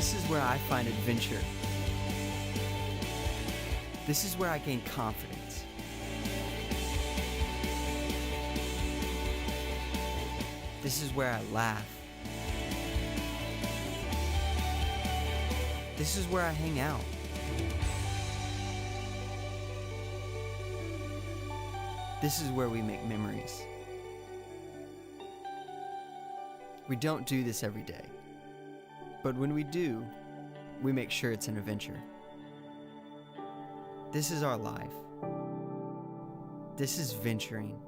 This is where I find adventure. This is where I gain confidence. This is where I laugh. This is where I hang out. This is where we make memories. We don't do this every day, but when we do, we make sure it's an adventure. This is our life. This is venturing.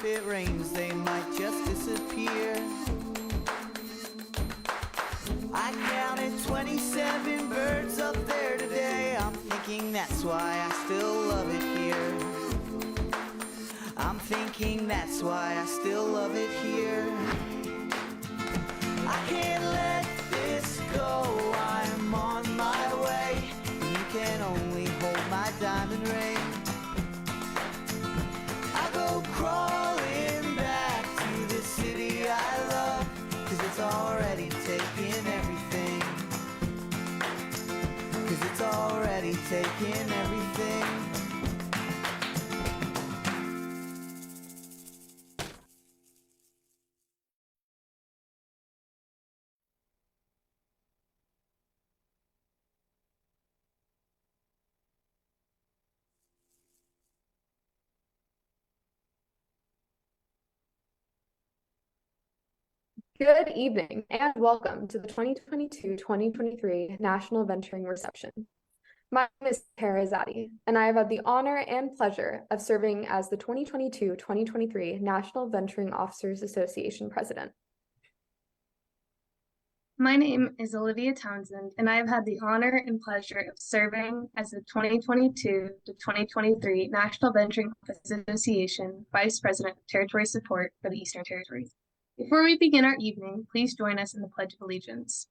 It rains, they might just disappear. I counted 27 birds up there today. I'm thinking that's why I still love it here. I'm thinking that's why I still love it here. I can't let this go, I'm on my way. You can only hold my diamond ring. I go crawling back to the city I love, 'cause it's already taken everything. 'Cause it's already taken everything. Good evening and welcome to the 2022-2023 National Venturing Reception. My name is Tara Zadi, and I have had the honor and pleasure of serving as the 2022-2023 National Venturing Officers Association President. My name is Olivia Townsend, and I have had the honor and pleasure of serving as the 2022-2023 National Venturing Officers Association Vice President of Territory Support for the Eastern Territories. Before we begin our evening, please join us in the Pledge of Allegiance.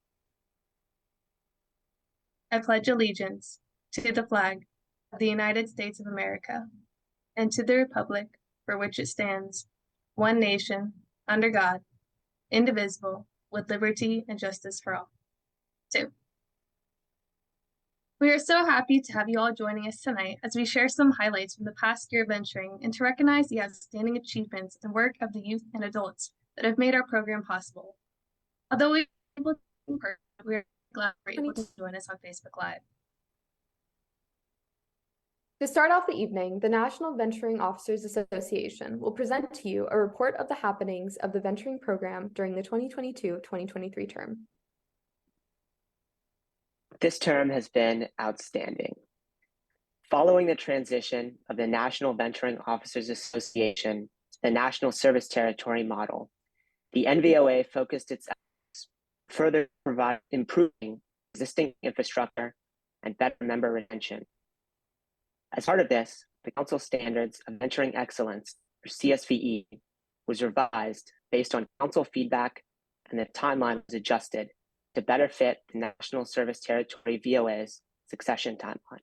I pledge allegiance to the flag of the United States of America and to the republic for which it stands, one nation, under God, indivisible, with liberty and justice for all. 2. We are so happy to have you all joining us tonight as we share some highlights from the past year of venturing and to recognize the outstanding achievements and work of the youth and adults that have made our program possible. Although we are glad you're able to join us on Facebook Live. To start off the evening, the National Venturing Officers Association will present to you a report of the happenings of the venturing program during the 2022-2023 term. This term has been outstanding. Following the transition of the National Venturing Officers Association to the National Service Territory model, the NVOA focused its efforts further provide improving existing infrastructure and better member retention. As part of this, the Council Standards of Venturing Excellence, or CSVE, was revised based on Council feedback, and the timeline was adjusted to better fit the National Service Territory VOA's succession timeline.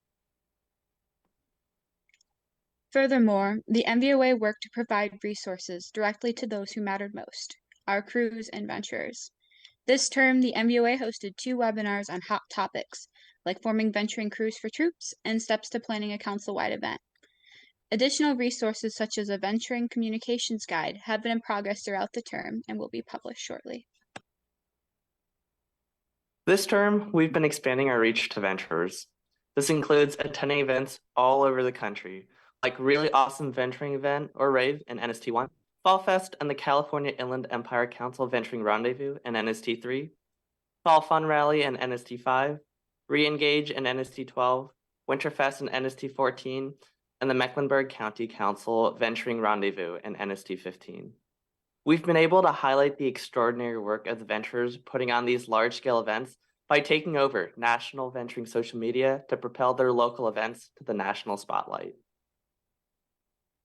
Furthermore, the NVOA worked to provide resources directly to those who mattered most, our crews and venturers. This term, the NVOA hosted 2 webinars on hot topics, like forming venturing crews for troops and steps to planning a council-wide event. Additional resources such as a venturing communications guide have been in progress throughout the term and will be published shortly. This term, we've been expanding our reach to venturers. This includes attending events all over the country, like Really Awesome Venturing Event, or RAVE, in NST1, Fall Fest and the California Inland Empire Council Venturing Rendezvous in NST3, Fall Fun Rally in NST5, Re-Engage in NST12, Winterfest in NST14, and the Mecklenburg County Council Venturing Rendezvous in NST15. We've been able to highlight the extraordinary work of the venturers putting on these large-scale events by taking over national venturing social media to propel their local events to the national spotlight.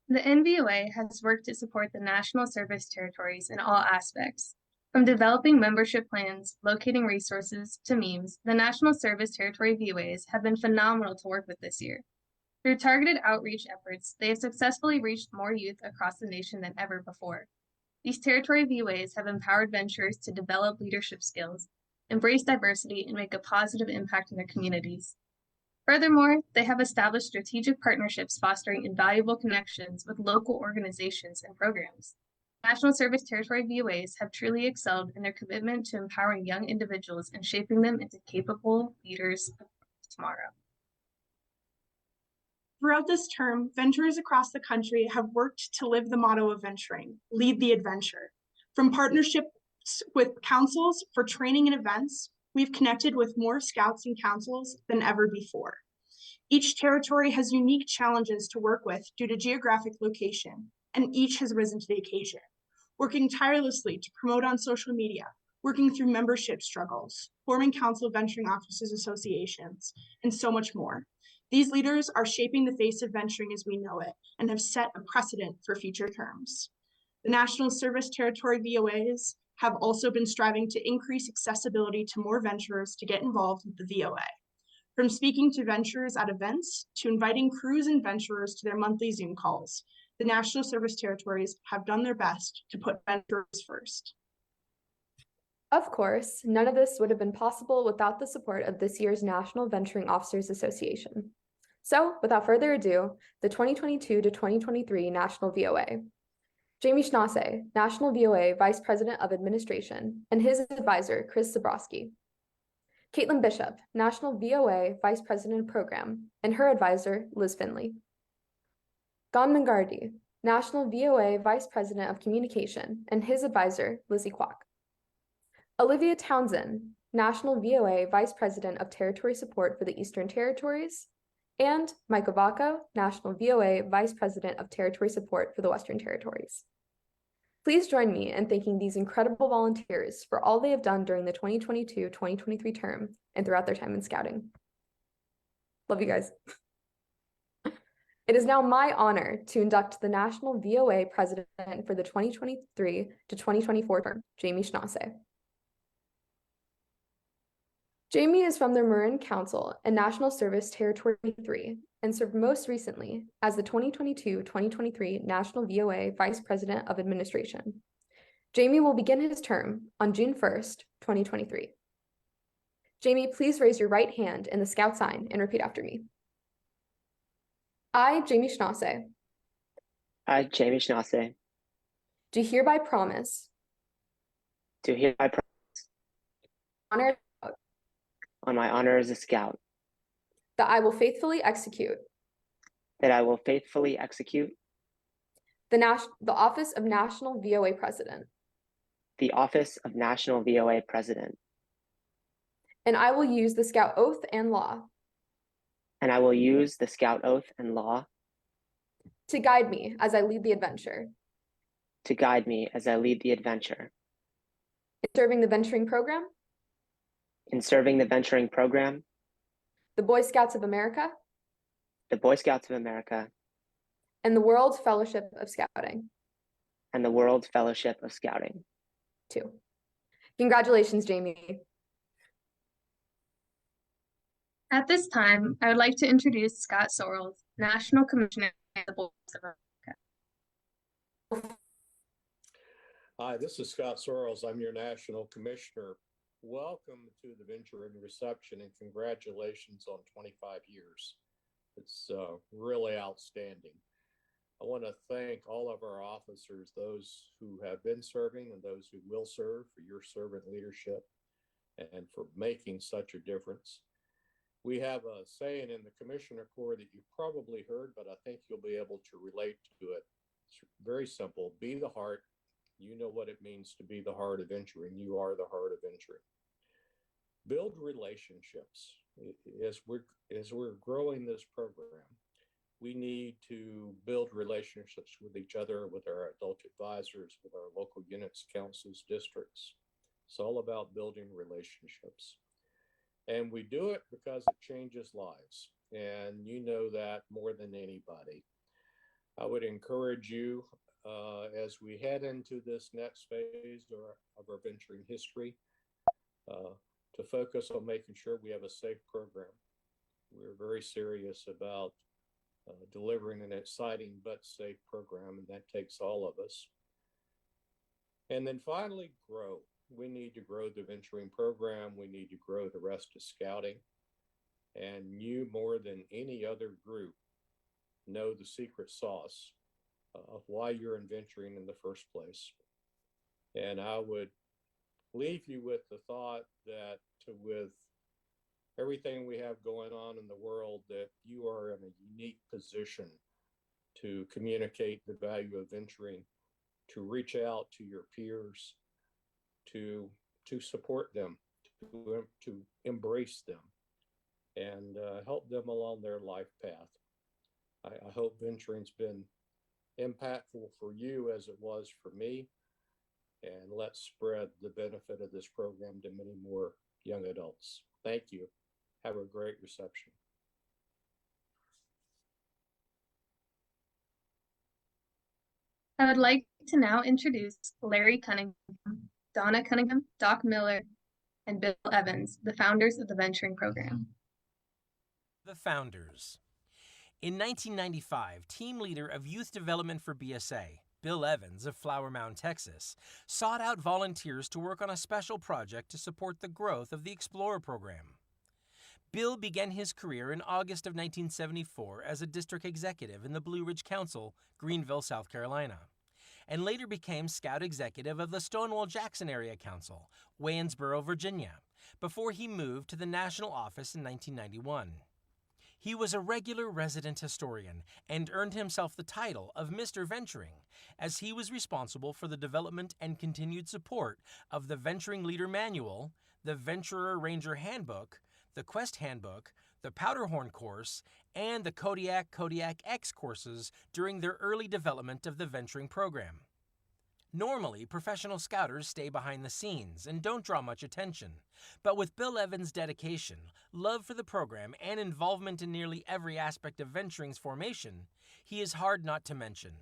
The NVOA has worked to support the National Service Territories in all aspects. From developing membership plans, locating resources, to memes, the National Service Territory VOAs have been phenomenal to work with this year. Through targeted outreach efforts, they have successfully reached more youth across the nation than ever before. These territory VOAs have empowered venturers to develop leadership skills, embrace diversity, and make a positive impact in their communities. Furthermore, they have established strategic partnerships fostering invaluable connections with local organizations and programs. National Service Territory VOAs have truly excelled in their commitment to empowering young individuals and shaping them into capable leaders of tomorrow. Throughout this term, venturers across the country have worked to live the motto of venturing, lead the adventure. From partnerships with councils for training and events, we've connected with more scouts and councils than ever before. Each territory has unique challenges to work with due to geographic location, and each has risen to the occasion, working tirelessly to promote on social media, working through membership struggles, forming council venturing officers associations, and so much more. These leaders are shaping the face of venturing as we know it and have set a precedent for future terms. The National Service Territory VOAs have also been striving to increase accessibility to more venturers to get involved with the VOA. From speaking to venturers at events to inviting crews and venturers to their monthly Zoom calls, the National Service Territories have done their best to put venturers first. Of course, none of this would have been possible without the support of this year's National Venturing Officers Association. So, without further ado, the 2022 to 2023 National VOA. Jamie Schnasse, National VOA Vice President of Administration, and his advisor, Chris Zabrowski. Caitlin Bishop, National VOA Vice President of Program, and her advisor, Liz Finley. Gon Mangardi, National VOA Vice President of Communication, and his advisor, Lizzie Kwok. Olivia Townsend, National VOA Vice President of Territory Support for the Eastern Territories, and Michael Vaco, National VOA Vice President of Territory Support for the Western Territories. Please join me in thanking these incredible volunteers for all they have done during the 2022-2023 term and throughout their time in scouting. Love you guys. It is now my honor to induct the National VOA President for the 2023 to 2024 term, Jamie Schnasse. Jamie is from the Marin Council and National Service Territory 3 and served most recently as the 2022-2023 National VOA Vice President of Administration. Jamie will begin his term on June 1st, 2023. Jamie, please raise your right hand in the Scout sign and repeat after me. I, Jamie Schnasse, I, Jamie Schnasse, do hereby promise honor on my honor as a scout that I will faithfully execute the office of National VOA President, the office of National VOA President, and I will use the Scout Oath and Law and I will use the Scout Oath and Law to guide me as I lead the adventure in serving the venturing program, the Boy Scouts of America, and the World Fellowship of Scouting. 2. Congratulations, Jamie. At this time, I would like to introduce Scott Sorrells, National Commissioner of the Board of America. Hi, this is Scott Sorrells. I'm your National Commissioner. Welcome to the Venturing Reception and congratulations on 25 years. It's really outstanding. I want to thank all of our officers, those who have been serving and those who will serve, for your servant leadership and for making such a difference. We have a saying in the Commissioner Corps that you've probably heard, but I think you'll be able to relate to it. It's very simple. Be the heart. You know what it means to be the heart of venturing. You are the heart of venturing. Build relationships. As we're growing this program, we need to build relationships with each other, with our adult advisors, with our local units, councils, districts. It's all about building relationships. And we do it because it changes lives. And you know that more than anybody. I would encourage you as we head into this next phase of our venturing history to focus on making sure we have a safe program. We're very serious about delivering an exciting but safe program, and that takes all of us. And then finally, grow. We need to grow the venturing program. We need to grow the rest of scouting. And you, more than any other group, know the secret sauce of why you're in venturing in the first place. And I would leave you with the thought that with everything we have going on in the world, that you are in a unique position to communicate the value of venturing, to reach out to your peers, to support them, to embrace them, and help them along their life path. I hope venturing's been impactful for you as it was for me, and let's spread the benefit of this program to many more young adults. Thank you. Have a great reception. I would like to now introduce Larry Cunningham, Donna Cunningham, Doc Miller, and Bill Evans, the founders of the Venturing Program. The founders. In 1995, team leader of youth development for BSA, Bill Evans of Flower Mound, Texas, sought out volunteers to work on a special project to support the growth of the Explorer program. Bill began his career in August of 1974 as a district executive in the Blue Ridge Council, Greenville, South Carolina, and later became scout executive of the Stonewall Jackson Area Council, Waynesboro, Virginia, before he moved to the national office in 1991. He was a regular resident historian and earned himself the title of Mr. Venturing, as he was responsible for the development and continued support of the Venturing Leader Manual, the Venturer Ranger Handbook, the Quest Handbook, the Powderhorn course, and the Kodiak X courses during their early development of the venturing program. Normally, professional scouters stay behind the scenes and don't draw much attention, but with Bill Evans' dedication, love for the program, and involvement in nearly every aspect of venturing's formation, he is hard not to mention.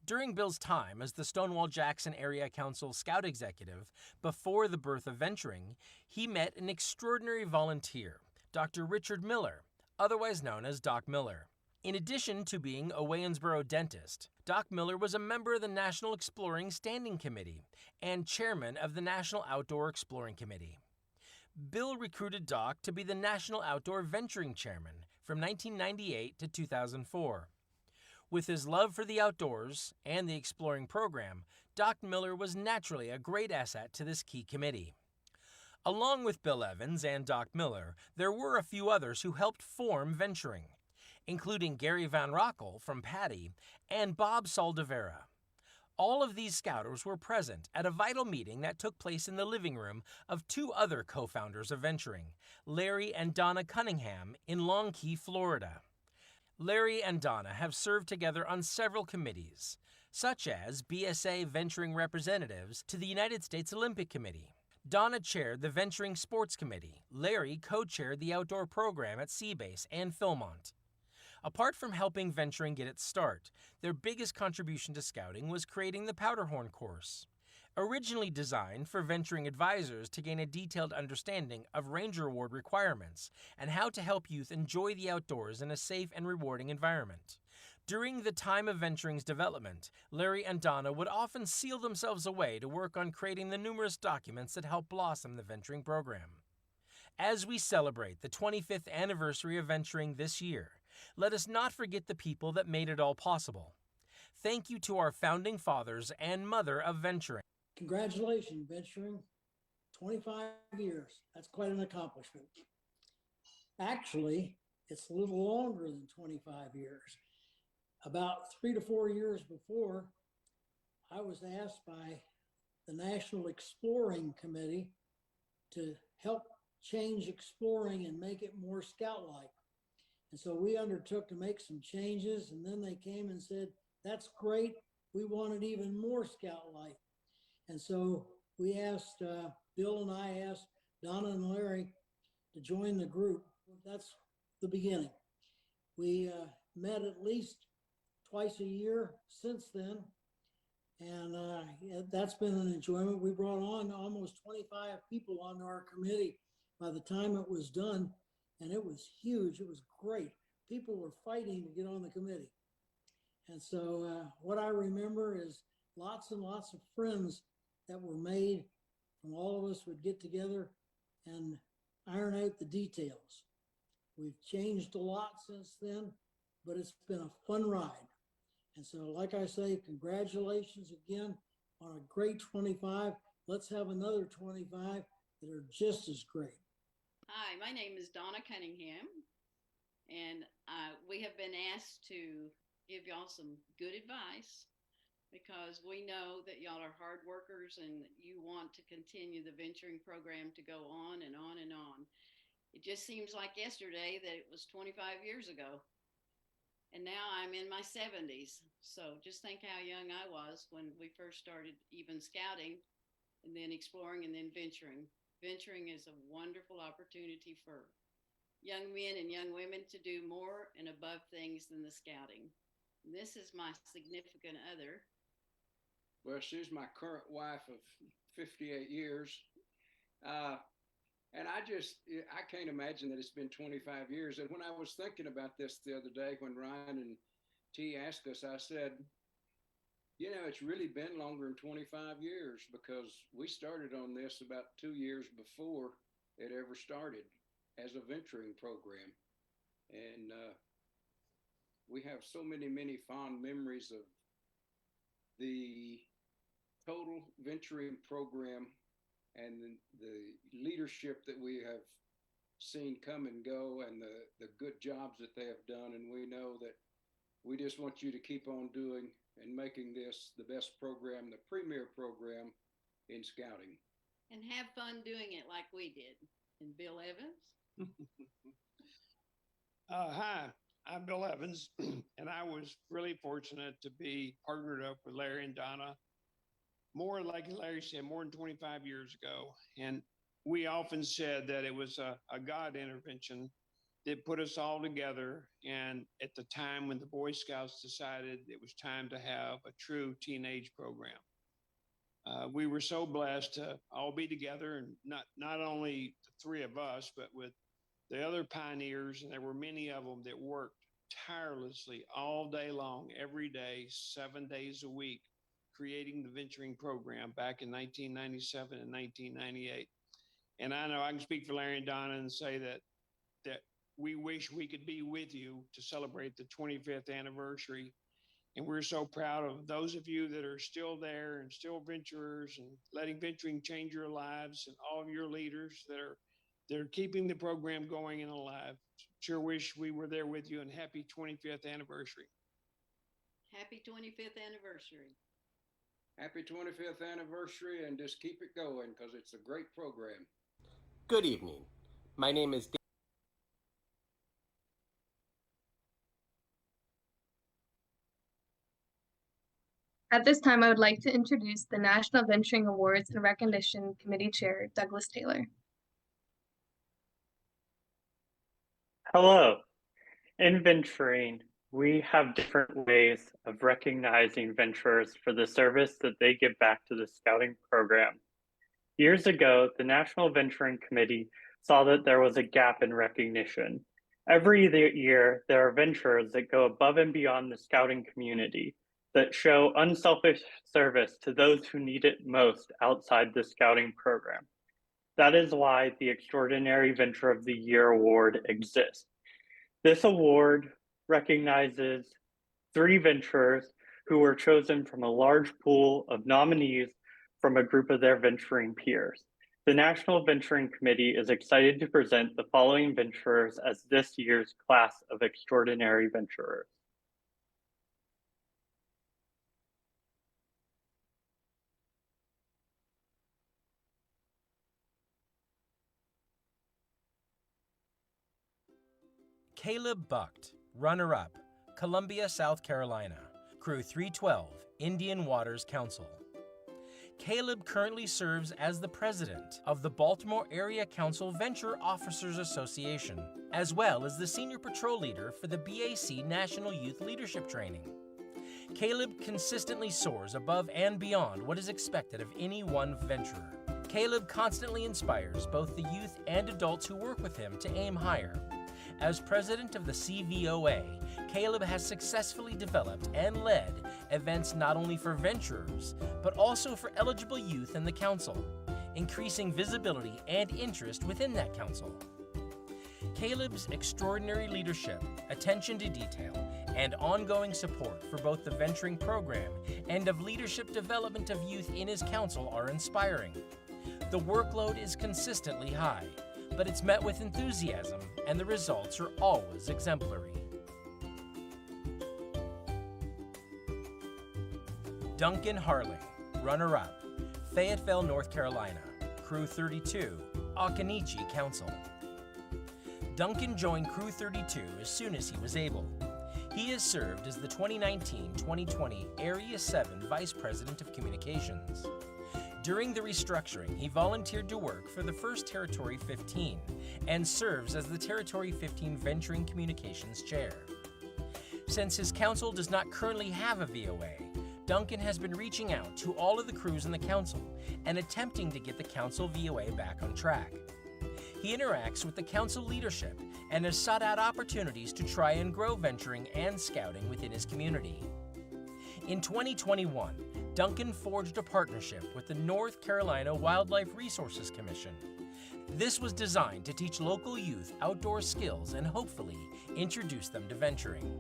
During Bill's time as the Stonewall Jackson Area Council Scout Executive, before the birth of venturing, he met an extraordinary volunteer, Dr. Richard Miller, otherwise known as Doc Miller. In addition to being a Waynesboro dentist, Doc Miller was a member of the National Exploring Standing Committee and chairman of the National Outdoor Exploring Committee. Bill recruited Doc to be the National Outdoor Venturing Chairman from 1998 to 2004. With his love for the outdoors and the exploring program, Doc Miller was naturally a great asset to this key committee. Along with Bill Evans and Doc Miller, there were a few others who helped form venturing, including Gary Van Rockel from Patty and Bob Saldivera. All of these scouters were present at a vital meeting that took place in the living room of two other co-founders of venturing, Larry and Donna Cunningham in Long Key, Florida. Larry and Donna have served together on several committees, such as BSA Venturing Representatives to the United States Olympic Committee. Donna chaired the Venturing Sports Committee. Larry co-chaired the outdoor program at Seabase and Philmont. Apart from helping venturing get its start, their biggest contribution to scouting was creating the Powderhorn course. Originally designed for venturing advisors to gain a detailed understanding of Ranger Award requirements and how to help youth enjoy the outdoors in a safe and rewarding environment. During the time of venturing's development, Larry and Donna would often seal themselves away to work on creating the numerous documents that help blossom the venturing program. As we celebrate the 25th anniversary of venturing this year, let us not forget the people that made it all possible. Thank you to our founding fathers and mother of venturing. Congratulations, venturing. 25 years. That's quite an accomplishment. Actually, it's a little longer than 25 years. About 3 to 4 years before, I was asked by the National Exploring Committee to help change exploring and make it more scout-like. And so we undertook to make some changes, and then they came and said, that's great. We want it even more scout-like. And so we asked, Bill and I asked Donna and Larry to join the group. That's the beginning. We met at least twice a year since then. And that's been an enjoyment. We brought on almost 25 people onto our committee by the time it was done. And it was huge. It was great. People were fighting to get on the committee. And so what I remember is lots and lots of friends that were made from all of us would get together and iron out the details. We've changed a lot since then, but it's been a fun ride. And so, like I say, congratulations again on a great 25. Let's have another 25 that are just as great. Hi, my name is Donna Cunningham, and we have been asked to give y'all some good advice because we know that y'all are hard workers and you want to continue the venturing program to go on and on and on. It just seems like yesterday that it was 25 years ago. And now I'm in my 70s. So just think how young I was when we first started even scouting and then exploring and then venturing. Venturing is a wonderful opportunity for young men and young women to do more and above things than the scouting. And this is my significant other. Well, she's my current wife of 58 years. And I can't imagine that it's been 25 years. And when I was thinking about this the other day, when Ryan and T asked us, I said, you know, it's really been longer than 25 years because we started on this about 2 years before it ever started as a venturing program. And we have so many fond memories of the total venturing program and the leadership that we have seen come and go and the good jobs that they have done. And we know that we just want you to keep on doing and making this the best program, the premier program in scouting. And have fun doing it like we did. And Bill Evans? Hi, I'm Bill Evans, and I was really fortunate to be partnered up with Larry and Donna more, like Larry said, more than 25 years ago. And we often said that it was a God intervention that put us all together. And at the time when the Boy Scouts decided it was time to have a true teenage program, we were so blessed to all be together, and not only the three of us, but with the other pioneers. And there were many of them that worked tirelessly all day long, every day, 7 days a week, creating the venturing program back in 1997 and 1998. And I know I can speak for Larry and Donna and say that we wish we could be with you to celebrate the 25th anniversary. And we're so proud of those of you that are still there and still venturers and letting venturing change your lives, and all of your leaders that are keeping the program going and alive. Sure wish we were there with you, and happy 25th anniversary. Happy 25th anniversary. Happy 25th anniversary, and just keep it going because it's a great program. Good evening. My name is At this time, I would like to introduce the National Venturing Awards and Recognition Committee Chair, Douglas Taylor. Hello. In venturing, We have different ways of recognizing venturers for the service that they give back to the Scouting program. Years ago, the National Venturing Committee saw that there was a gap in recognition. Every year, there are venturers that go above and beyond the Scouting community, that show unselfish service to those who need it most outside the Scouting program. That is why the Extraordinary Venture of the Year Award exists. This award recognizes 3 venturers who were chosen from a large pool of nominees from a group of their venturing peers. The National Venturing Committee is excited to present the following venturers as this year's class of Extraordinary Venturers. Caleb Bucht, runner-up, Columbia, South Carolina, Crew 312, Indian Waters Council. Caleb currently serves as the president of the Baltimore Area Council Venture Officers Association, as well as the senior patrol leader for the BAC National Youth Leadership Training. Caleb consistently soars above and beyond what is expected of any one venturer. Caleb constantly inspires both the youth and adults who work with him to aim higher. As president of the CVOA, Caleb has successfully developed and led events not only for venturers, but also for eligible youth in the council, increasing visibility and interest within that council. Caleb's extraordinary leadership, attention to detail, and ongoing support for both the venturing program and of leadership development of youth in his council are inspiring. The workload is consistently high, but it's met with enthusiasm, and the results are always exemplary. Duncan Harling, runner-up, Fayetteville, North Carolina, Crew 32, Occoneechee Council. Duncan joined Crew 32 as soon as he was able. He has served as the 2019-2020 Area 7 Vice President of Communications. During the restructuring, he volunteered to work for the 1st Territory 15 and serves as the Territory 15 Venturing Communications Chair. Since his council does not currently have a VOA, Duncan has been reaching out to all of the crews in the council and attempting to get the council VOA back on track. He interacts with the council leadership and has sought out opportunities to try and grow venturing and scouting within his community. In 2021, Duncan forged a partnership with the North Carolina Wildlife Resources Commission. This was designed to teach local youth outdoor skills and hopefully introduce them to venturing.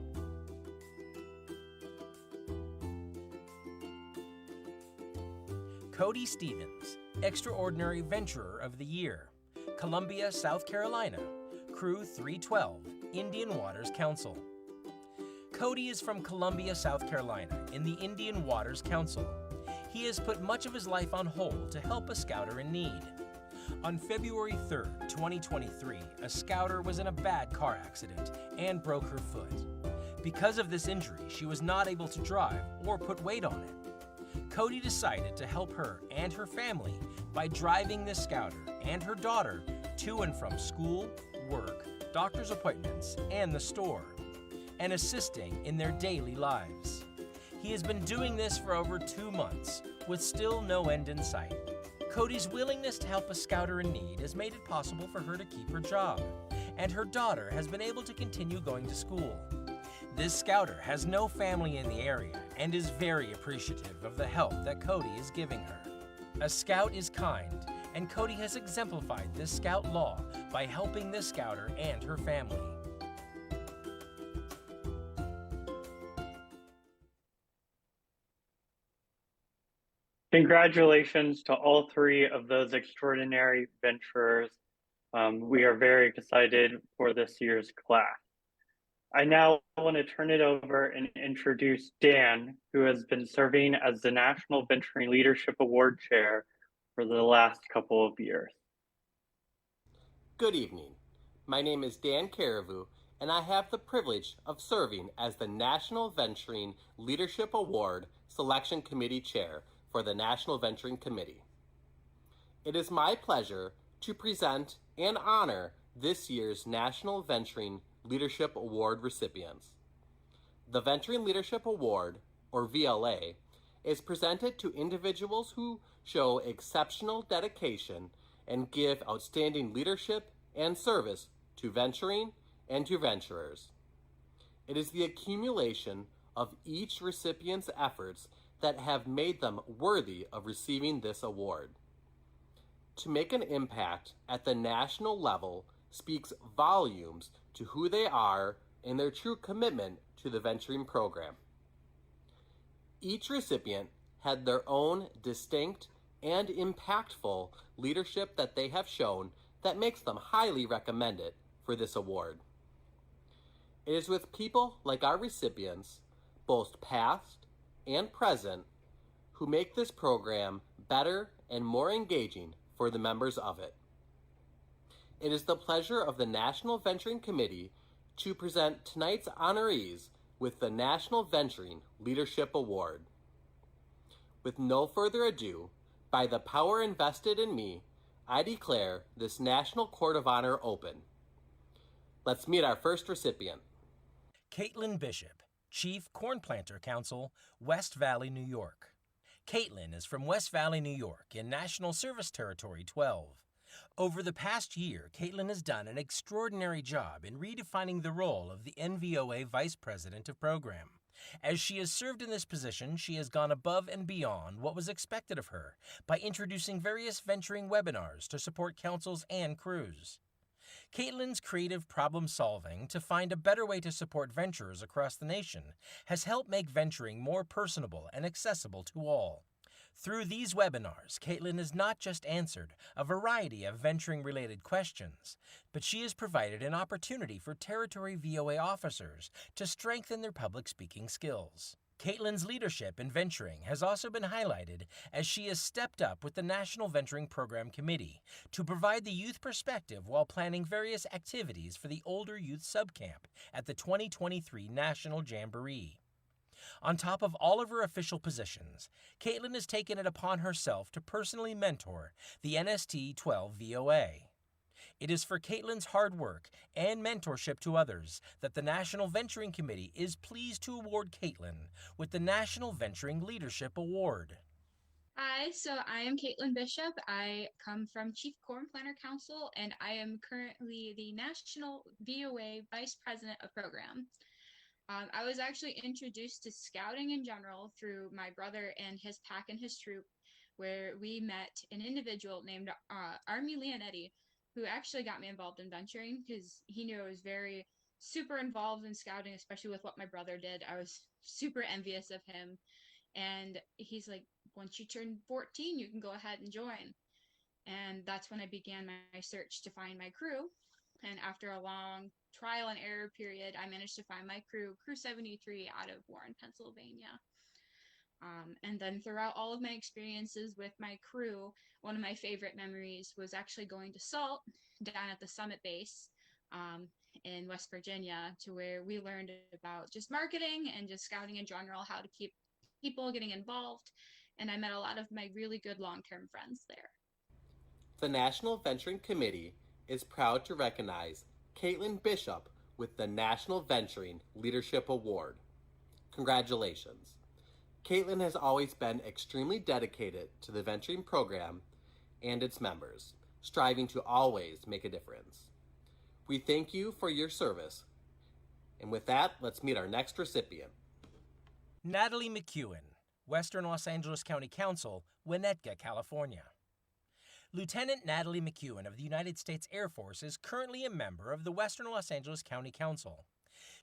Cody Stevens, Extraordinary Venturer of the Year, Columbia, South Carolina, Crew 312, Indian Waters Council. Cody is from Columbia, South Carolina, in the Indian Waters Council. He has put much of his life on hold to help a scouter in need. On February 3rd, 2023, a scouter was in a bad car accident and broke her foot. Because of this injury, she was not able to drive or put weight on it. Cody decided to help her and her family by driving the scouter and her daughter to and from school, work, doctor's appointments, and the store, and assisting in their daily lives. He has been doing this for over 2 months, with still no end in sight. Cody's willingness to help a scouter in need has made it possible for her to keep her job, and her daughter has been able to continue going to school. This scouter has no family in the area and is very appreciative of the help that Cody is giving her. A scout is kind, and Cody has exemplified this scout law by helping this scouter and her family. Congratulations to all 3 of those extraordinary venturers. We are very excited for this year's class. I now want to turn it over and introduce Dan, who has been serving as the National Venturing Leadership Award Chair for the last couple of years. Good evening. My name is Dan Caribou, and I have the privilege of serving as the National Venturing Leadership Award Selection Committee Chair for the National Venturing Committee. It is my pleasure to present and honor this year's National Venturing Leadership Award recipients. The Venturing Leadership Award, or VLA, is presented to individuals who show exceptional dedication and give outstanding leadership and service to venturing and to venturers. It is the accumulation of each recipient's efforts that have made them worthy of receiving this award. To make an impact at the national level speaks volumes to who they are and their true commitment to the venturing program. Each recipient had their own distinct and impactful leadership that they have shown that makes them highly recommended for this award. It is with people like our recipients, both past and present, who make this program better and more engaging for the members of it. It is the pleasure of the National Venturing Committee to present tonight's honorees with the National Venturing Leadership Award. With no further ado, by the power invested in me, I declare this National Court of Honor open. Let's meet our first recipient. Caitlin Bishop, Chief Corn Planter Council, West Valley, New York. Caitlin is from West Valley, New York, in National Service Territory 12. Over the past year, Caitlin has done an extraordinary job in redefining the role of the NVOA Vice President of Program. As she has served in this position, she has gone above and beyond what was expected of her by introducing various venturing webinars to support councils and crews. Caitlin's creative problem-solving to find a better way to support venturers across the nation has helped make venturing more personable and accessible to all. Through these webinars, Caitlin has not just answered a variety of venturing-related questions, but she has provided an opportunity for Territory VOA officers to strengthen their public speaking skills. Caitlin's leadership in venturing has also been highlighted as she has stepped up with the National Venturing Program Committee to provide the youth perspective while planning various activities for the Older Youth Subcamp at the 2023 National Jamboree. On top of all of her official positions, Caitlin has taken it upon herself to personally mentor the NST 12 VOA. It is for Caitlin's hard work and mentorship to others that the National Venturing Committee is pleased to award Caitlin with the National Venturing Leadership Award. Hi, so I am Caitlin Bishop. I come from Chief Corn Planter Council, and I am currently the National VOA Vice President of Program. I was actually introduced to scouting in general through my brother and his pack and his troop, where we met an individual named Army Leonetti, who actually got me involved in venturing because he knew I was very super involved in scouting, especially with what my brother did. I was super envious of him. And he's like, once you turn 14, you can go ahead and join. And that's when I began my search to find my crew. And after a long trial and error period, I managed to find my crew, Crew 73, out of Warren, Pennsylvania. And then throughout all of my experiences with my crew, one of my favorite memories was actually going to SALT down at the Summit Base in West Virginia, to where we learned about just marketing and just scouting in general, how to keep people getting involved. And I met a lot of my really good long-term friends there. The National Venturing Committee is proud to recognize Caitlin Bishop with the National Venturing Leadership Award. Congratulations. Caitlin has always been extremely dedicated to the venturing program and its members, striving to always make a difference. We thank you for your service. And with that, let's meet our next recipient. Natalie McEwen, Western Los Angeles County Council, Winnetka, California. Lieutenant Natalie McEwen of the United States Air Force is currently a member of the Western Los Angeles County Council.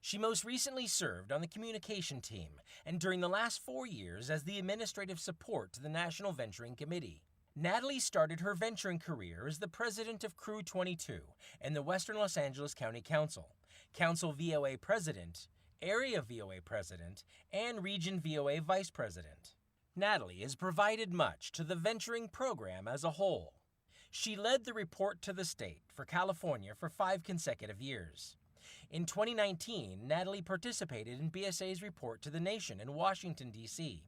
She most recently served on the communication team and during the last 4 years as the administrative support to the National Venturing Committee. Natalie started her venturing career as the president of Crew 22 in the Western Los Angeles County Council, Council VOA President, Area VOA President, and Region VOA Vice President. Natalie has provided much to the venturing program as a whole. She led the report to the state for California for 5 consecutive years. In 2019, Natalie participated in BSA's report to the nation in Washington, D.C.,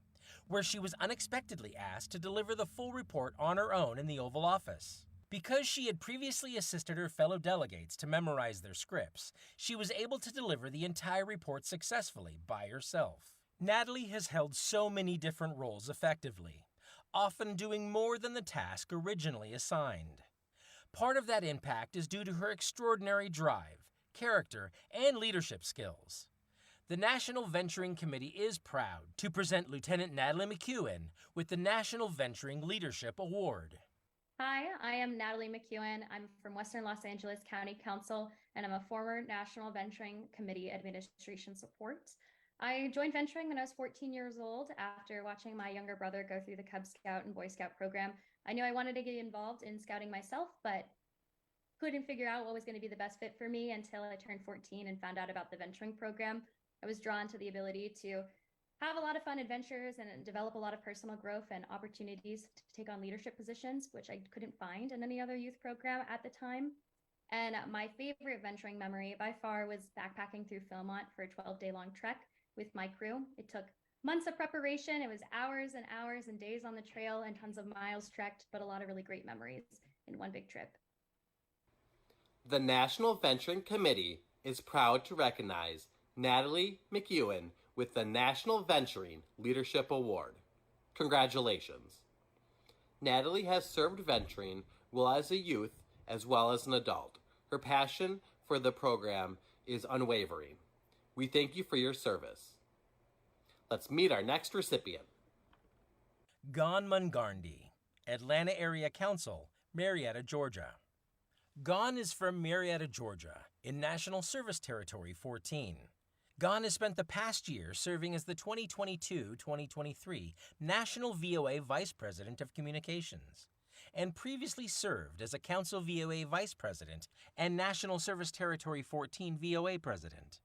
where she was unexpectedly asked to deliver the full report on her own in the Oval Office. Because she had previously assisted her fellow delegates to memorize their scripts, she was able to deliver the entire report successfully by herself. Natalie has held so many different roles effectively, often doing more than the task originally assigned. Part of that impact is due to her extraordinary drive, character, and leadership skills. The National Venturing Committee is proud to present Lieutenant Natalie McEwen with the National Venturing Leadership Award. Hi, I am Natalie McEwen. I'm from Western Los Angeles County Council, and I'm a former National Venturing Committee Administration Support. I joined venturing when I was 14 years old after watching my younger brother go through the Cub Scout and Boy Scout program. I knew I wanted to get involved in scouting myself, but couldn't figure out what was going to be the best fit for me until I turned 14 and found out about the venturing program. I was drawn to the ability to have a lot of fun adventures and develop a lot of personal growth and opportunities to take on leadership positions, which I couldn't find in any other youth program at the time. And my favorite venturing memory by far was backpacking through Philmont for a 12-day long trek with my crew. It took months of preparation. It was hours and hours and days on the trail and tons of miles trekked, but a lot of really great memories in one big trip. The National Venturing Committee is proud to recognize Natalie McEwen with the National Venturing Leadership Award. Congratulations. Natalie has served venturing well as a youth as well as an adult. Her passion for the program is unwavering. We thank you for your service. Let's meet our next recipient. Gon Mungarndi, Atlanta Area Council, Marietta, Georgia. Gon is from Marietta, Georgia, in National Service Territory 14. Gon has spent the past year serving as the 2022-2023 National VOA Vice President of Communications, and previously served as a Council VOA Vice President and National Service Territory 14 VOA President.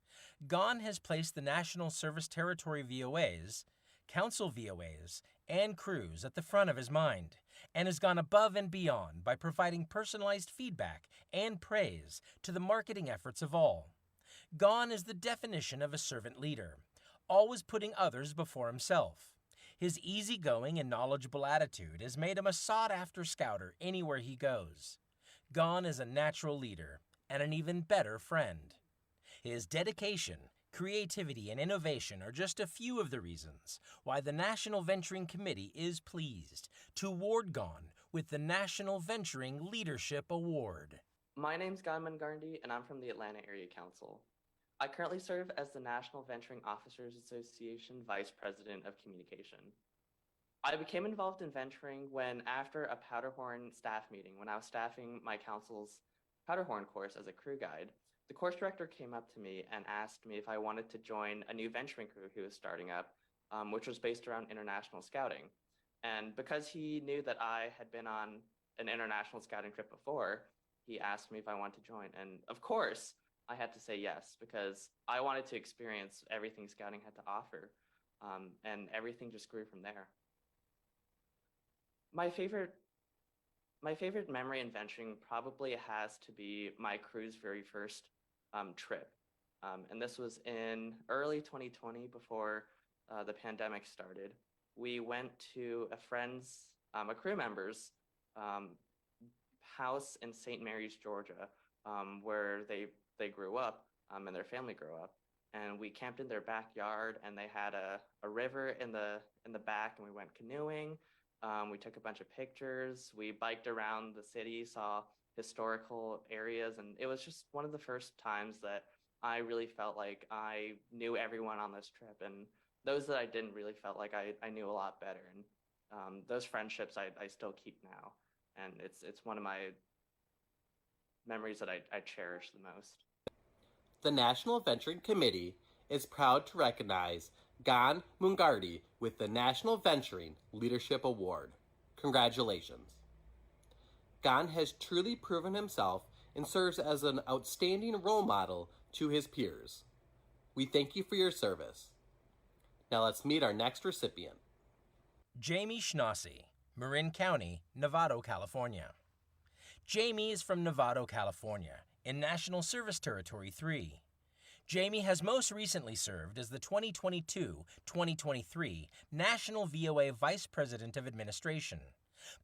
Gon has placed the National Service Territory VOAs, Council VOAs, and crews at the front of his mind, and has gone above and beyond by providing personalized feedback and praise to the marketing efforts of all. Gon is the definition of a servant leader, always putting others before himself. His easygoing and knowledgeable attitude has made him a sought-after scouter anywhere he goes. Gon is a natural leader and an even better friend. His dedication, creativity, and innovation are just a few of the reasons why the National Venturing Committee is pleased to award Gon with the National Venturing Leadership Award. My name's Gon Mungarndi, and I'm from the Atlanta Area Council. I currently serve as the National Venturing Officers Association Vice President of Communication. I became involved in venturing when, after a Powderhorn staff meeting, when I was staffing my council's Powderhorn course as a crew guide, the course director came up to me and asked me if I wanted to join a new venturing crew who was starting up, which was based around international scouting. And because he knew that I had been on an international scouting trip before, he asked me if I wanted to join. And of course, I had to say yes, because I wanted to experience everything scouting had to offer. And everything just grew from there. My favorite memory in venturing probably has to be my crew's very first trip. And this was in early 2020 before the pandemic started. We went to a crew member's house in St. Mary's, Georgia, where they grew up and their family grew up. And we camped in their backyard, and they had a river in the back, and we went canoeing. We took a bunch of pictures. We biked around the city, saw historical areas, and it was just one of the first times that I really felt like I knew everyone on this trip, and those that I didn't really felt like I knew a lot better. And those friendships I still keep now, and it's one of my memories that I cherish the most. The National Venturing Committee is proud to recognize Gon Mungarndi with the National Venturing Leadership Award. Congratulations. Gon has truly proven himself and serves as an outstanding role model to his peers. We thank you for your service. Now let's meet our next recipient. Jamie Schnausse, Marin County, Novato, California. Jamie is from Novato, California, in National Service Territory 3. Jamie has most recently served as the 2022-2023 National VOA Vice President of Administration,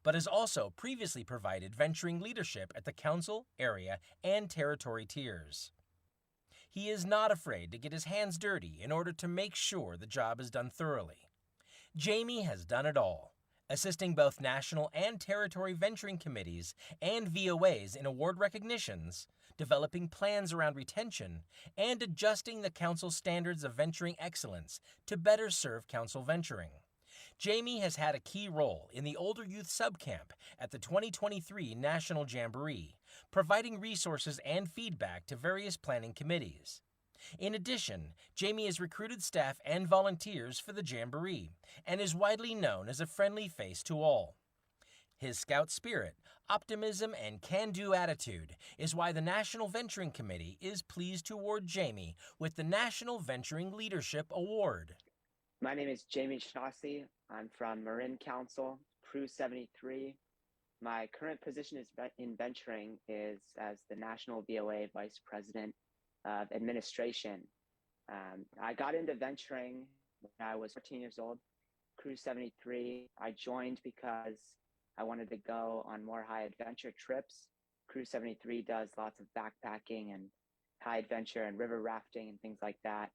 but has also previously provided venturing leadership at the council, area, and territory tiers. He is not afraid to get his hands dirty in order to make sure the job is done thoroughly. Jamie has done it all, assisting both national and territory venturing committees and VOAs in award recognitions, developing plans around retention, and adjusting the council standards of venturing excellence to better serve council venturing. Jamie has had a key role in the Older Youth Subcamp at the 2023 National Jamboree, providing resources and feedback to various planning committees. In addition, Jamie has recruited staff and volunteers for the Jamboree and is widely known as a friendly face to all. His scout spirit, optimism, and can-do attitude is why the National Venturing Committee is pleased to award Jamie with the National Venturing Leadership Award. My name is Jamie Schnassi. I'm from Marin Council, Crew 73. My current position in venturing is as the National VOA Vice President of Administration. I got into venturing when I was 14 years old, Crew 73. I joined because I wanted to go on more high adventure trips. Crew 73 does lots of backpacking and high adventure and river rafting and things like that.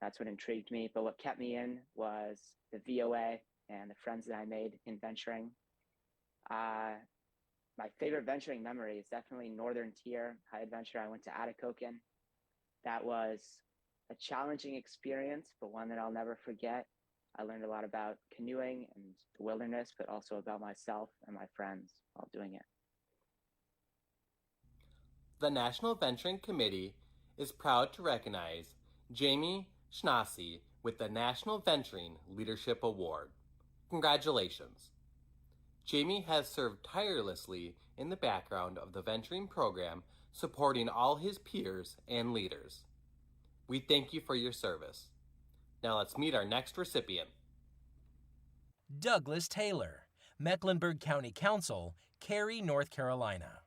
That's what intrigued me. But what kept me in was the VOA and the friends that I made in venturing. My favorite venturing memory is definitely Northern Tier High Adventure. I went to Atacocan. That was a challenging experience, but one that I'll never forget. I learned a lot about canoeing and the wilderness, but also about myself and my friends while doing it. The National Venturing Committee is proud to recognize Jamie Schnassi with the National Venturing Leadership Award. Congratulations. Jamie has served tirelessly in the background of the venturing program, supporting all his peers and leaders. We thank you for your service. Now let's meet our next recipient. Douglas Taylor, Mecklenburg County Council, Cary, North Carolina.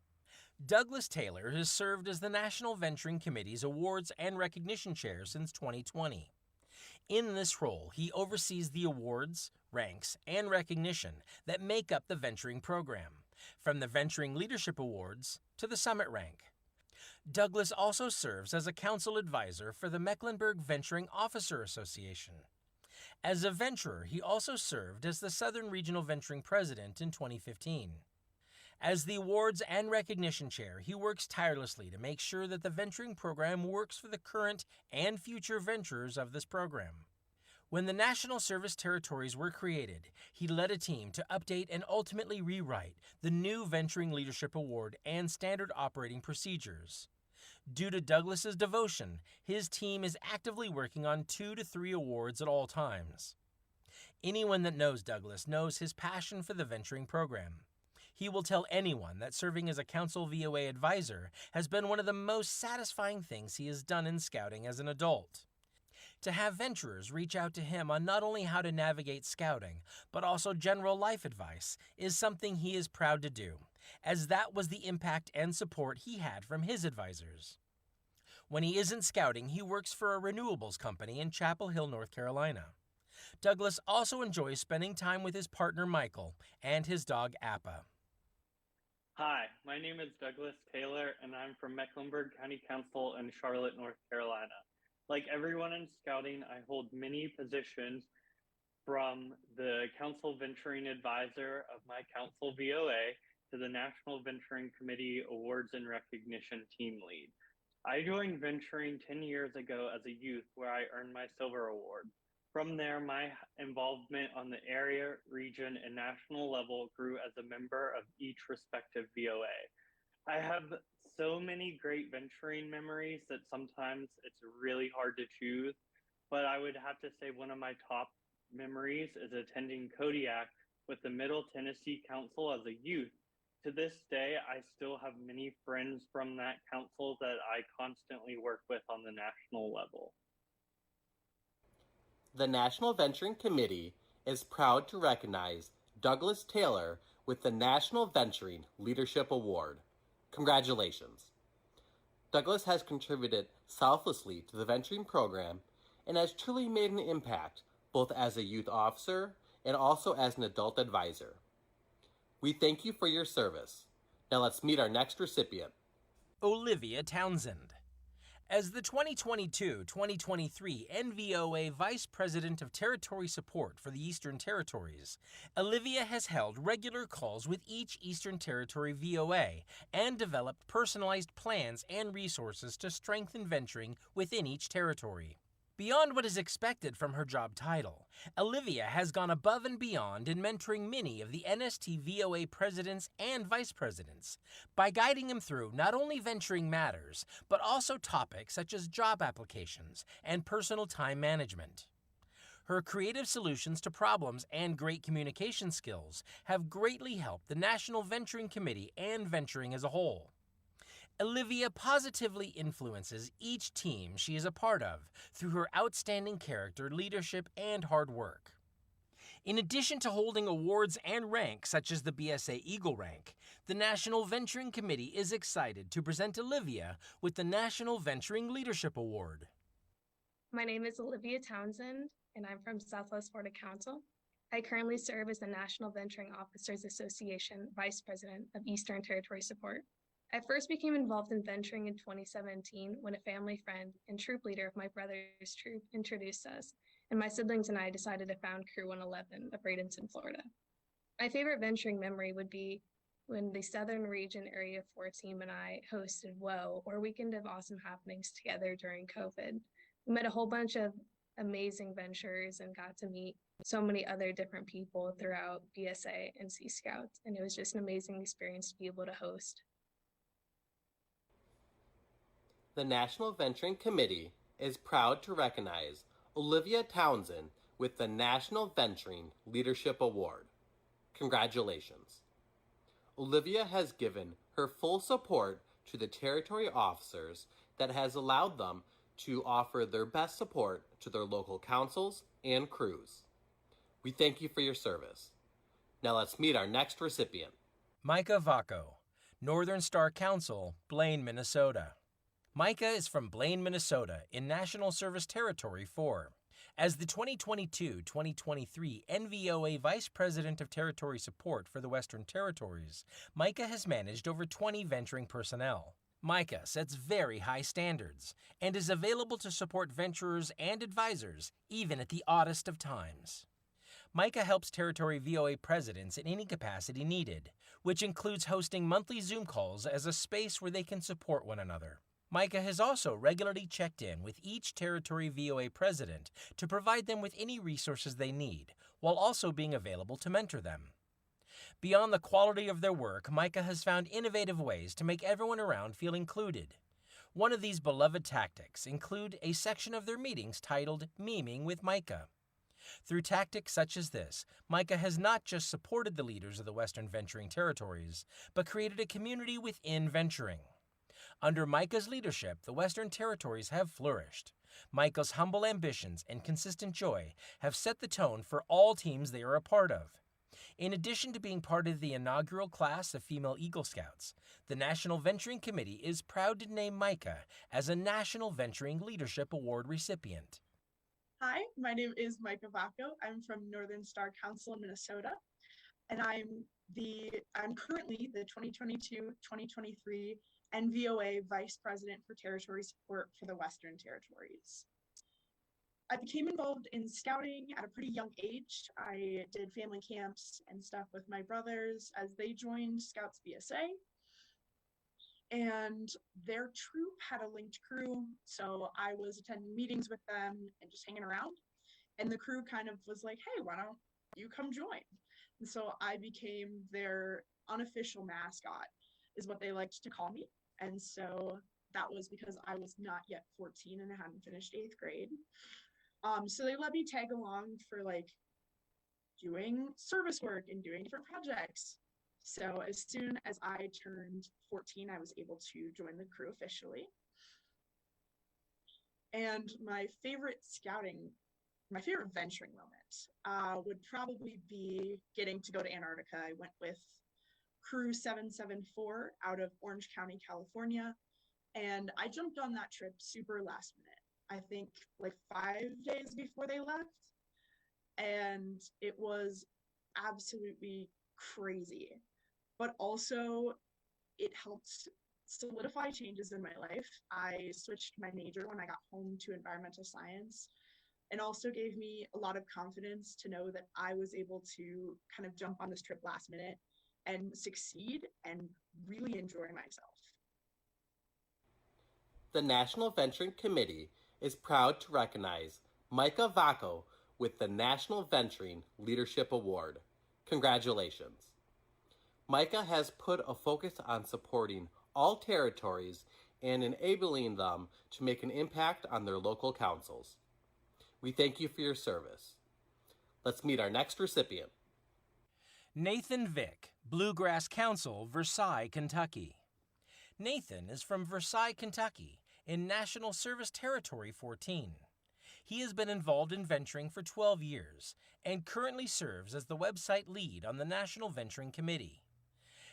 Douglas Taylor has served as the National Venturing Committee's Awards and Recognition Chair since 2020. In this role, he oversees the awards, ranks, and recognition that make up the venturing program, from the Venturing Leadership Awards to the Summit Rank. Douglas also serves as a council advisor for the Mecklenburg Venturing Officer Association. As a venturer, he also served as the Southern Regional Venturing President in 2015. As the awards and recognition chair, he works tirelessly to make sure that the venturing program works for the current and future venturers of this program. When the National Service Territories were created, he led a team to update and ultimately rewrite the new Venturing Leadership Award and standard operating procedures. Due to Douglas's devotion, his team is actively working on 2 to 3 awards at all times. Anyone that knows Douglas knows his passion for the venturing program. He will tell anyone that serving as a council VOA advisor has been one of the most satisfying things he has done in scouting as an adult. To have venturers reach out to him on not only how to navigate scouting, but also general life advice is something he is proud to do, as that was the impact and support he had from his advisors. When he isn't scouting, he works for a renewables company in Chapel Hill, North Carolina. Douglas also enjoys spending time with his partner Michael and his dog Appa. Hi, my name is Douglas Taylor, and I'm from Mecklenburg County Council in Charlotte, North Carolina. Like everyone in scouting, I hold many positions, from the Council Venturing Advisor of my council VOA to the National Venturing Committee Awards and Recognition Team Lead. I joined venturing 10 years ago as a youth, where I earned my Silver Award. From there, my involvement on the area, region, and national level grew as a member of each respective VOA. I have so many great venturing memories that sometimes it's really hard to choose, but I would have to say one of my top memories is attending Kodiak with the Middle Tennessee Council as a youth. To this day, I still have many friends from that council that I constantly work with on the national level. The National Venturing Committee is proud to recognize Douglas Taylor with the National Venturing Leadership Award. Congratulations. Douglas has contributed selflessly to the venturing program and has truly made an impact both as a youth officer and also as an adult advisor. We thank you for your service. Now let's meet our next recipient. Olivia Townsend. As the 2022-2023 NVOA Vice President of Territory Support for the Eastern Territories, Olivia has held regular calls with each Eastern Territory VOA and developed personalized plans and resources to strengthen venturing within each territory. Beyond what is expected from her job title, Olivia has gone above and beyond in mentoring many of the NST VOA presidents and vice presidents by guiding them through not only venturing matters, but also topics such as job applications and personal time management. Her creative solutions to problems and great communication skills have greatly helped the National Venturing Committee and venturing as a whole. Olivia positively influences each team she is a part of through her outstanding character, leadership, and hard work. In addition to holding awards and ranks such as the BSA Eagle Rank, the National Venturing Committee is excited to present Olivia with the National Venturing Leadership Award. My name is Olivia Townsend, and I'm from Southwest Florida Council. I currently serve as the National Venturing Officers Association Vice President of Eastern Territory Support. I first became involved in venturing in 2017 when a family friend and troop leader of my brother's troop introduced us, and my siblings and I decided to found Crew 111 of Bradenton, Florida. My favorite venturing memory would be when the Southern Region Area 4 team and I hosted WOA, or Weekend of Awesome Happenings, together during COVID. We met a whole bunch of amazing venturers and got to meet so many other different people throughout BSA and Sea Scouts, and it was just an amazing experience to be able to host. The National Venturing Committee is proud to recognize Olivia Townsend with the National Venturing Leadership Award. Congratulations. Olivia has given her full support to the territory officers that has allowed them to offer their best support to their local councils and crews. We thank you for your service. Now let's meet our next recipient. Micah Vaco, Northern Star Council, Blaine, Minnesota. Micah is from Blaine, Minnesota, in National Service Territory 4. As the 2022-2023 NVOA Vice President of Territory Support for the Western Territories, Micah has managed over 20 venturing personnel. Micah sets very high standards and is available to support venturers and advisors, even at the oddest of times. Micah helps Territory VOA presidents in any capacity needed, which includes hosting monthly Zoom calls as a space where they can support one another. Micah has also regularly checked in with each Territory VOA president to provide them with any resources they need, while also being available to mentor them. Beyond the quality of their work, Micah has found innovative ways to make everyone around feel included. One of these beloved tactics include a section of their meetings titled Memeing with Micah. Through tactics such as this, Micah has not just supported the leaders of the Western Venturing Territories, but created a community within venturing. Under Micah's leadership, the Western Territories have flourished. Micah's humble ambitions and consistent joy have set the tone for all teams they are a part of. In addition to being part of the inaugural class of female Eagle Scouts, the National Venturing Committee is proud to name Micah as a National Venturing Leadership Award recipient. Hi, my name is Micah Vaco. I'm from Northern Star Council in Minnesota, and I'm currently the 2022-2023 NVOA Vice President for Territory Support for the Western Territories. I became involved in scouting at a pretty young age. I did family camps and stuff with my brothers as they joined Scouts BSA. And their troop had a linked crew, so I was attending meetings with them and just hanging around. And the crew kind of was like, hey, why don't you come join? And so I became their unofficial mascot, is what they liked to call me. And so that was because I was not yet 14 and I hadn't finished 8th grade. So they let me tag along for like doing service work and doing different projects. So as soon as I turned 14, I was able to join the crew officially. And my favorite venturing moment would probably be getting to go to Antarctica. I went with Crew 774 out of Orange County, California. And I jumped on that trip super last minute. I think like 5 days before they left. And it was absolutely crazy. but also it helped solidify changes in my life. I switched my major when I got home to environmental science, and also gave me a lot of confidence to know that I was able to kind of jump on this trip last minute and succeed and really enjoy myself. The National Venturing Committee is proud to recognize Micah Vaco with the National Venturing Leadership Award. Congratulations. Micah has put a focus on supporting all territories and enabling them to make an impact on their local councils. We thank you for your service. Let's meet our next recipient. Nathan Vick, Bluegrass Council, Versailles, Kentucky. Nathan is from Versailles, Kentucky, in National Service Territory 14. He has been involved in venturing for 12 years and currently serves as the website lead on the National Venturing Committee.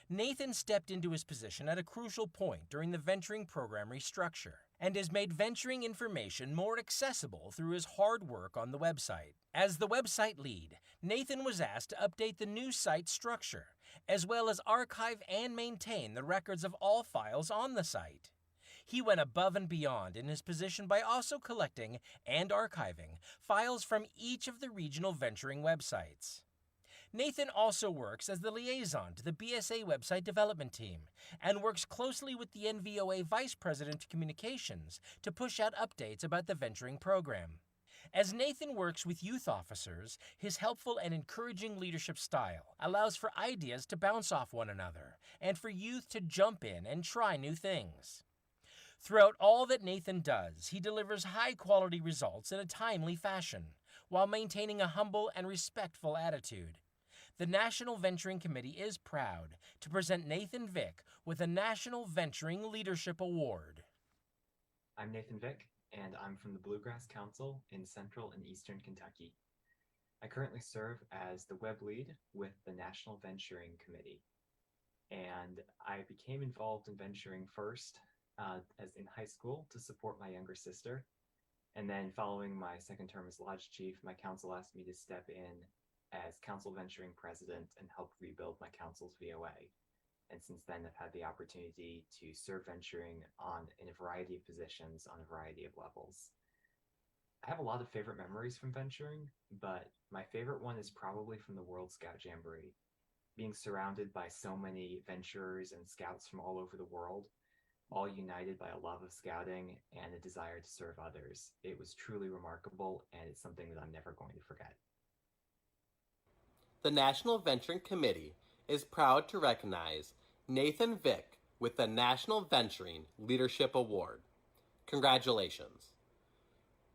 Nathan stepped into his position at a crucial point during the venturing program restructure and has made venturing information more accessible through his hard work on the website. As the website lead, Nathan was asked to update the new site structure, as well as archive and maintain the records of all files on the site. He went above and beyond in his position by also collecting and archiving files from each of the regional venturing websites. Nathan also works as the liaison to the BSA website development team and works closely with the NVOA Vice President of Communications to push out updates about the venturing program. As Nathan works with youth officers, his helpful and encouraging leadership style allows for ideas to bounce off one another and for youth to jump in and try new things. Throughout all that Nathan does, he delivers high-quality results in a timely fashion, while maintaining a humble and respectful attitude. The National Venturing Committee is proud to present Nathan Vick with a National Venturing Leadership Award. I'm Nathan Vick, and I'm from the Bluegrass Council in Central and Eastern Kentucky. I currently serve as the web lead with the National Venturing Committee. And I became involved in venturing first as in high school to support my younger sister. And then following my second term as Lodge Chief, my council asked me to step in as Council Venturing President and help rebuild my council's VOA. And since then, I've had the opportunity to serve venturing in a variety of positions on a variety of levels. I have a lot of favorite memories from venturing, but my favorite one is probably from the World Scout Jamboree. Being surrounded by so many venturers and scouts from all over the world, all united by a love of scouting and a desire to serve others. It was truly remarkable, and it's something that I'm never going to forget. The National Venturing Committee is proud to recognize Nathan Vick with the National Venturing Leadership Award. Congratulations.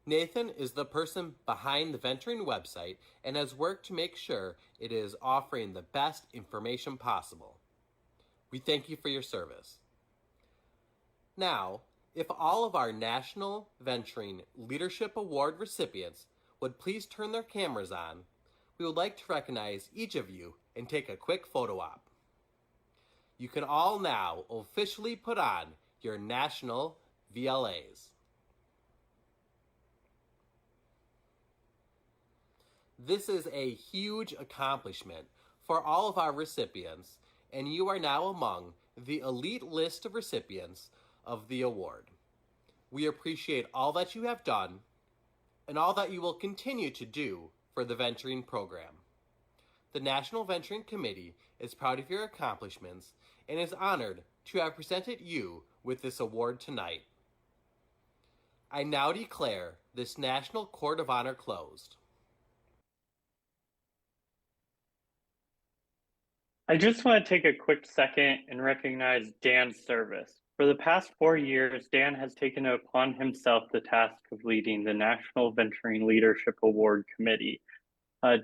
Nathan is the person behind the venturing website and has worked to make sure it is offering the best information possible. We thank you for your service. Now, if all of our National Venturing Leadership Award recipients would please turn their cameras on, we would like to recognize each of you and take a quick photo op. You can all now officially put on your national VLAs. This is a huge accomplishment for all of our recipients, and you are now among the elite list of recipients of the award. We appreciate all that you have done and all that you will continue to do for the venturing program. The National Venturing Committee is proud of your accomplishments and is honored to have presented you with this award tonight. I now declare this National Court of Honor closed. I just want to take a quick second and recognize Dan's service. For the past 4 years, Dan has taken upon himself the task of leading the National Venturing Leadership Award Committee.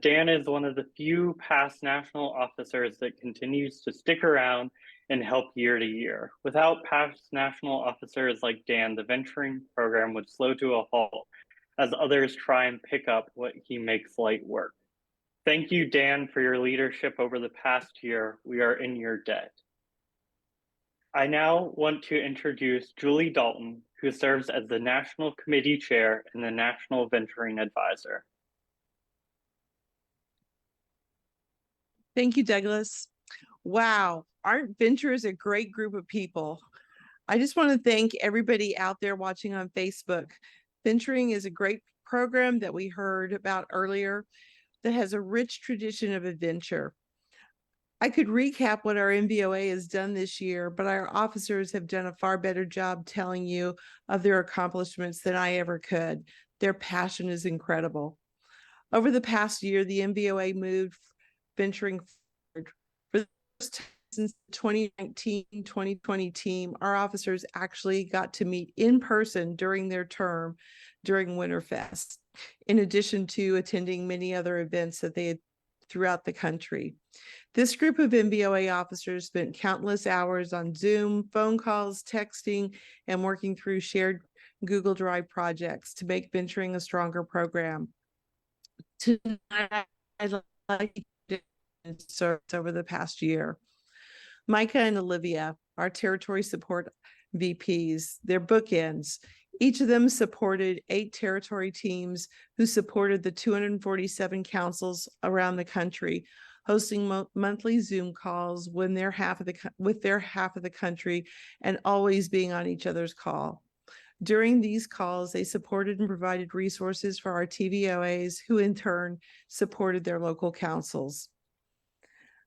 Dan is one of the few past national officers that continues to stick around and help year to year. Without past national officers like Dan, the venturing program would slow to a halt as others try and pick up what he makes light work. Thank you, Dan, for your leadership over the past year. We are in your debt. I now want to introduce Julie Dalton, who serves as the National Committee Chair and the National Venturing Advisor. Thank you, Douglas. Wow, aren't venturers a great group of people? I just want to thank everybody out there watching on Facebook. Venturing is a great program that we heard about earlier that has a rich tradition of adventure. I could recap what our NVOA has done this year, but our officers have done a far better job telling you of their accomplishments than I ever could. Their passion is incredible. Over the past year, the NVOA moved venturing forward. For the first time since the 2019-2020 team, our officers actually got to meet in person during their term during Winterfest, in addition to attending many other events that they had throughout the country. This group of NVOA officers spent countless hours on Zoom, phone calls, texting, and working through shared Google Drive projects to make venturing a stronger program. Tonight, I'd like to serve over the past year. Micah and Olivia, our territory support VPs, their bookends. Each of them supported 8 territory teams who supported the 247 councils around the country, hosting monthly Zoom calls with their half of the country and always being on each other's call. During these calls, they supported and provided resources for our TVOAs, who in turn supported their local councils.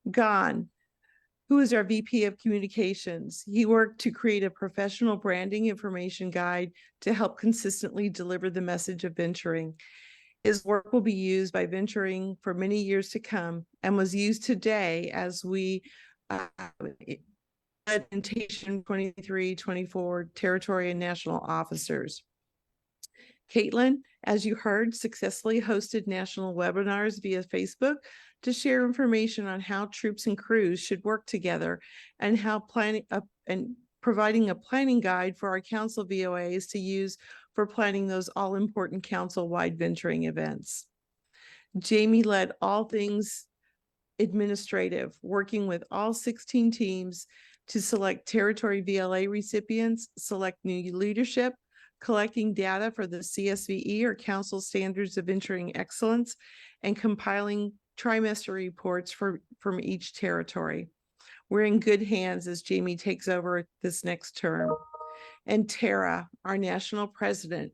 Gon, who is our VP of Communications. He worked to create a professional branding information guide to help consistently deliver the message of venturing. His work will be used by venturing for many years to come and was used today as we presentation 23-24 territory and national officers. Caitlin, as you heard, successfully hosted national webinars via Facebook to share information on how troops and crews should work together and how providing a planning guide for our council VOAs to use for planning those all-important council-wide venturing events. Jamie led all things administrative, working with all 16 teams to select territory VLA recipients, select new leadership, collecting data for the CSVE or Council Standards of Venturing Excellence, and compiling trimester reports from each territory. We're in good hands as Jamie takes over this next term. And Tara, our national president,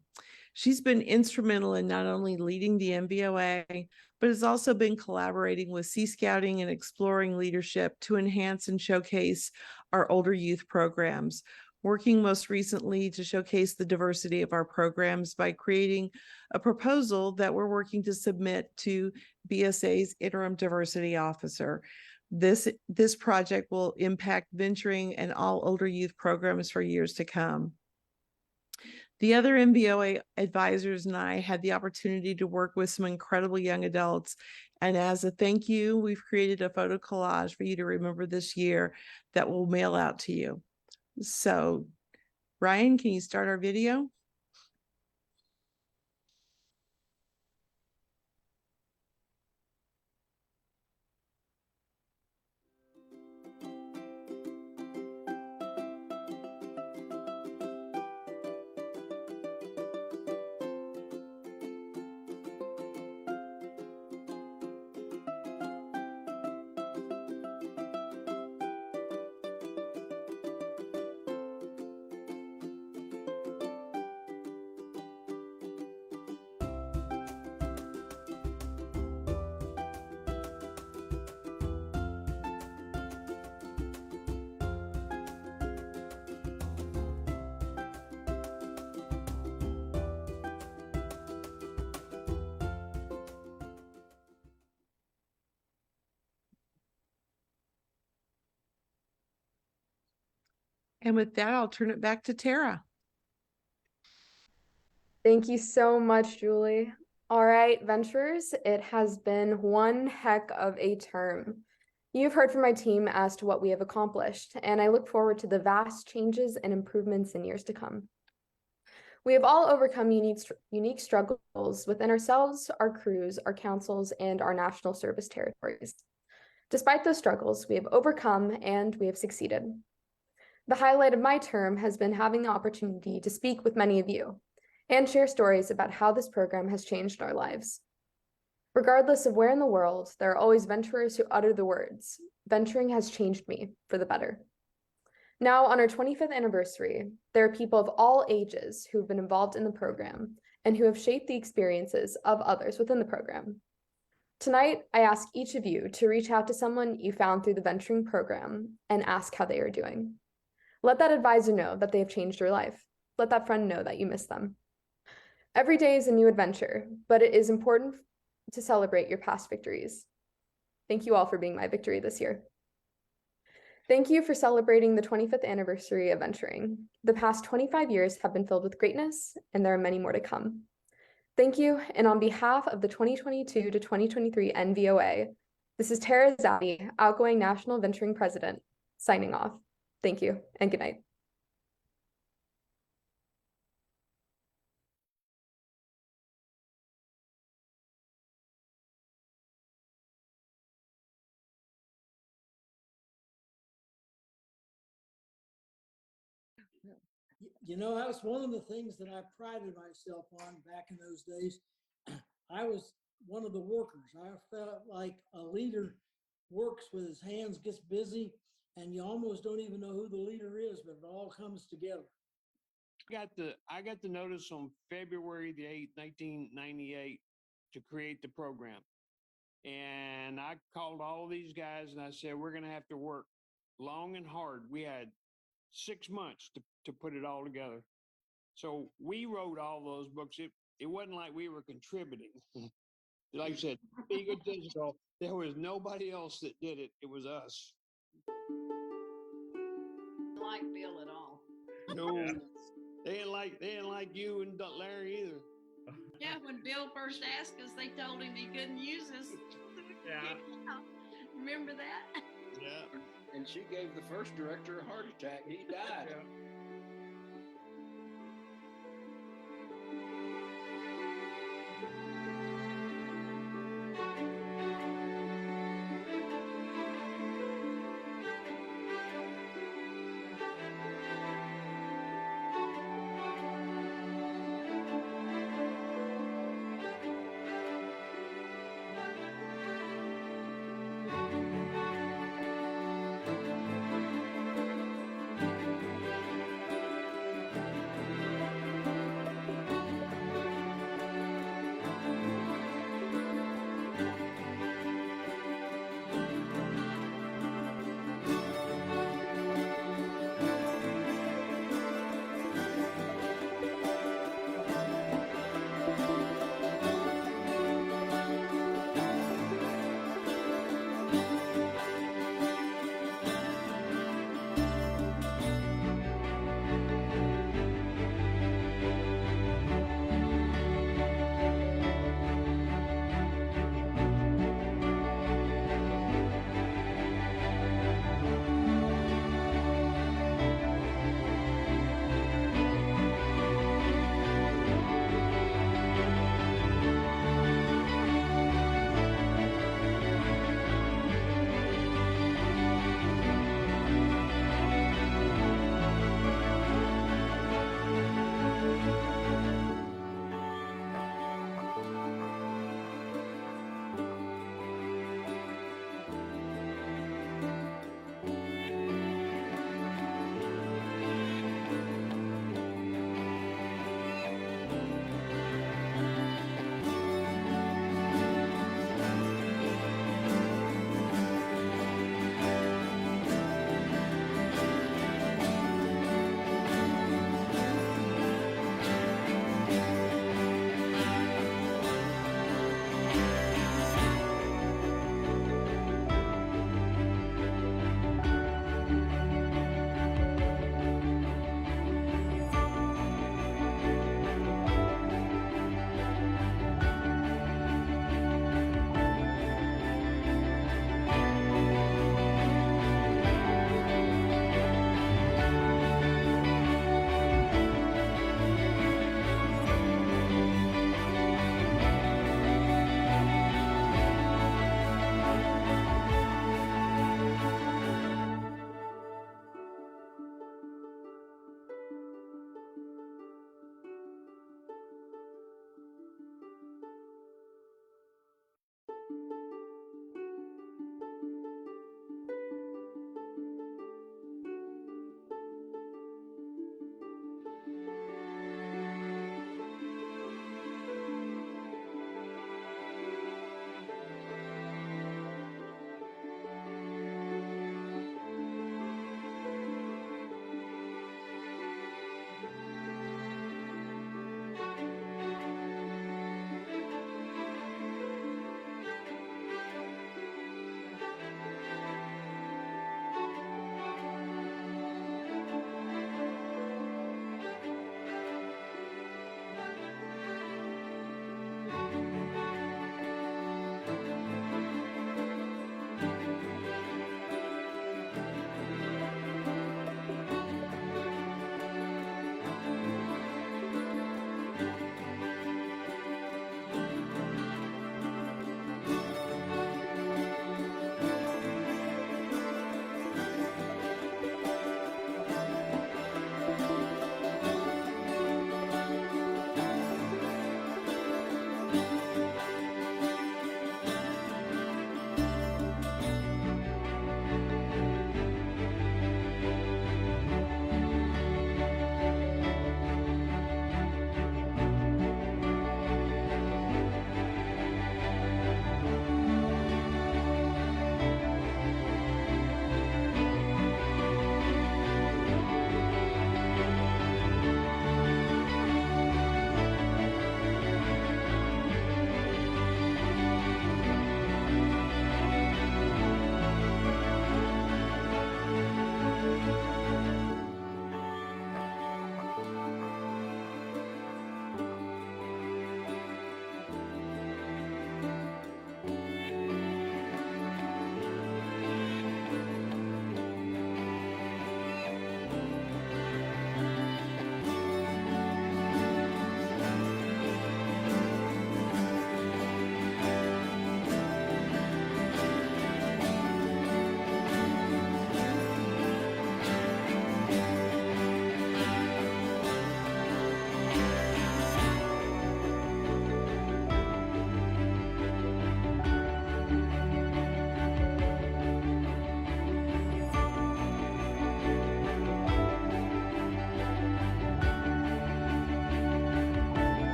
she's been instrumental in not only leading the NVOA, but has also been collaborating with Sea Scouting and exploring leadership to enhance and showcase our older youth programs, working most recently to showcase the diversity of our programs by creating a proposal that we're working to submit to BSA's interim diversity officer. This project will impact venturing and all older youth programs for years to come. The other NVOA advisors and I had the opportunity to work with some incredible young adults. And as a thank you, we've created a photo collage for you to remember this year that we'll mail out to you. So, Ryan, can you start our video? And with that, I'll turn it back to Tara. Thank you so much, Julie. All right, Venturers, it has been one heck of a term. You've heard from my team as to what we have accomplished, and I look forward to the vast changes and improvements in years to come. We have all overcome unique struggles within ourselves, our crews, our councils, and our national service territories. Despite those struggles, we have overcome and we have succeeded. The highlight of my term has been having the opportunity to speak with many of you and share stories about how this program has changed our lives. Regardless of where in the world, there are always venturers who utter the words, venturing has changed me for the better. Now, on our 25th anniversary, there are people of all ages who have been involved in the program and who have shaped the experiences of others within the program. Tonight, I ask each of you to reach out to someone you found through the venturing program and ask how they are doing. Let that advisor know that they have changed your life. Let that friend know that you miss them. Every day is a new adventure, but it is important to celebrate your past victories. Thank you all for being my victory this year. Thank you for celebrating the 25th anniversary of venturing. The past 25 years have been filled with greatness, and there are many more to come. Thank you, and on behalf of the 2022 to 2023 NVOA, this is Tara Zaddy, outgoing National Venturing President, signing off. Thank you, and good night. You know, that's one of the things that I prided myself on back in those days. I was one of the workers. I felt like a leader works with his hands, gets busy, and you almost don't even know who the leader is, but it all comes together. I got the notice on February the 8th, 1998 to create the program. And I called all these guys and I said, we're going to have to work long and hard. We had 6 months to put it all together. So we wrote all those books. It wasn't like we were contributing. Like I said, Be Good Digital, there was nobody else that did it. It was us. Like Bill at all. No, they didn't like you and Larry either. Yeah, when Bill first asked us, they told him he couldn't use us. Yeah. Remember that? Yeah. And she gave the first director a heart attack. He died. Yeah.